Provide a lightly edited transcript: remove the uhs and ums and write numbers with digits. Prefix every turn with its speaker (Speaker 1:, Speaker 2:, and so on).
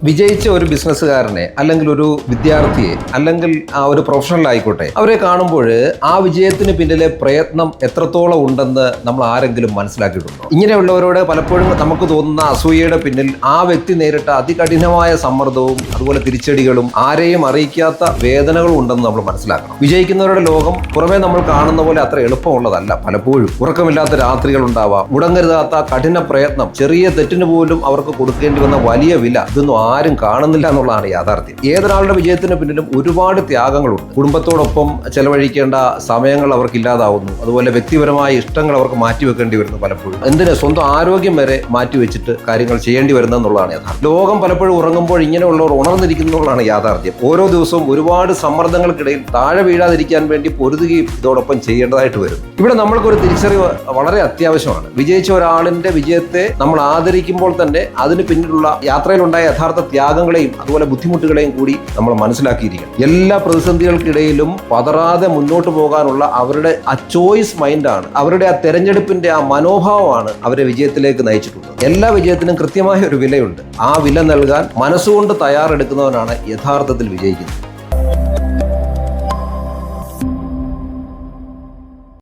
Speaker 1: വിജയിച്ച ഒരു ബിസിനസ്സുകാരനെ അല്ലെങ്കിൽ ഒരു വിദ്യാർത്ഥിയെ അല്ലെങ്കിൽ ഒരു പ്രൊഫഷണൽ ആയിക്കോട്ടെ അവരെ കാണുമ്പോൾ ആ വിജയത്തിന് പിന്നിലെ പ്രയത്നം എത്രത്തോളം ഉണ്ടെന്ന് നമ്മൾ ആരെങ്കിലും മനസ്സിലാക്കിയിട്ടുണ്ടോ? ഇങ്ങനെയുള്ളവരോട് പലപ്പോഴും നമുക്ക് തോന്നുന്ന അസൂയയുടെ പിന്നിൽ ആ വ്യക്തി നേരിട്ട അതികഠിനമായ സമ്മർദ്ദവും അതുപോലെ തിരിച്ചടികളും ആരെയും അറിയിക്കാത്ത വേദനകളും ഉണ്ടെന്ന് നമ്മൾ മനസ്സിലാക്കണം. വിജയിക്കുന്നവരുടെ ലോകം പുറമേ നമ്മൾ കാണുന്ന പോലെ അത്ര എളുപ്പമുള്ളതല്ല. പലപ്പോഴും ഉറക്കമില്ലാത്ത രാത്രികൾ ഉണ്ടാവാം, മുടങ്ങരുതാത്ത കഠിന പ്രയത്നം, ചെറിയ തെറ്റിന് പോലും അവർക്ക് കൊടുക്കേണ്ടി വന്ന വലിയ വില, ഇതൊന്നും ആരും കാണുന്നില്ല എന്നുള്ളതാണ് യാഥാർത്ഥ്യം. ഏതൊരാളുടെ വിജയത്തിന് പിന്നിലും ഒരുപാട് ത്യാഗങ്ങളുണ്ട്. കുടുംബത്തോടൊപ്പം ചെലവഴിക്കേണ്ട സമയങ്ങൾ അവർക്ക് ഇല്ലാതാവുന്നു. അതുപോലെ വ്യക്തിപരമായ ഇഷ്ടങ്ങൾ അവർക്ക് മാറ്റിവെക്കേണ്ടി വരുന്നു. പലപ്പോഴും എന്തിന് സ്വന്തം ആരോഗ്യം വരെ മാറ്റിവെച്ചിട്ട് കാര്യങ്ങൾ ചെയ്യേണ്ടി വരുന്നതെന്നുള്ളതാണ് യാഥാർത്ഥ്യം. ലോകം പലപ്പോഴും ഉറങ്ങുമ്പോൾ ഇങ്ങനെയുള്ളവർ ഉണർന്നിരിക്കുന്നുള്ളതാണ് യാഥാർത്ഥ്യം. ഓരോ ദിവസവും ഒരുപാട് സമ്മർദ്ദങ്ങൾക്കിടയിൽ താഴെ വീഴാതിരിക്കാൻ വേണ്ടി പൊരുതുകയും ഇതോടൊപ്പം ചെയ്യേണ്ടതായിട്ട് വരും. ഇവിടെ നമ്മൾക്കൊരു തിരിച്ചറിവ് വളരെ അത്യാവശ്യമാണ്. വിജയിച്ച ഒരാളിന്റെ വിജയത്തെ നമ്മൾ ആദരിക്കുമ്പോൾ തന്നെ അതിന് പിന്നിലുള്ള യാത്രയിലുണ്ടായ യഥാർത്ഥ ത്യാഗങ്ങളെയും അതുപോലെ ബുദ്ധിമുട്ടുകളെയും കൂടി നമ്മൾ മനസ്സിലാക്കിയിരിക്കണം. എല്ലാ പ്രതിസന്ധികൾക്കിടയിലും പതറാതെ മുന്നോട്ട് പോകാനുള്ള അവരുടെ ആ ചോയ്സ് മൈൻഡാണ്, അവരുടെ ആ തെരഞ്ഞെടുപ്പിന്റെ ആ മനോഭാവമാണ് അവരെ വിജയത്തിലേക്ക് നയിച്ചിട്ടുള്ളത്. എല്ലാ വിജയത്തിനും കൃത്യമായ ഒരു വിലയുണ്ട്. ആ വില നൽകാൻ മനസ്സുകൊണ്ട് തയ്യാറെടുക്കുന്നവനാണ് യഥാർത്ഥത്തിൽ വിജയിക്കുന്നത്.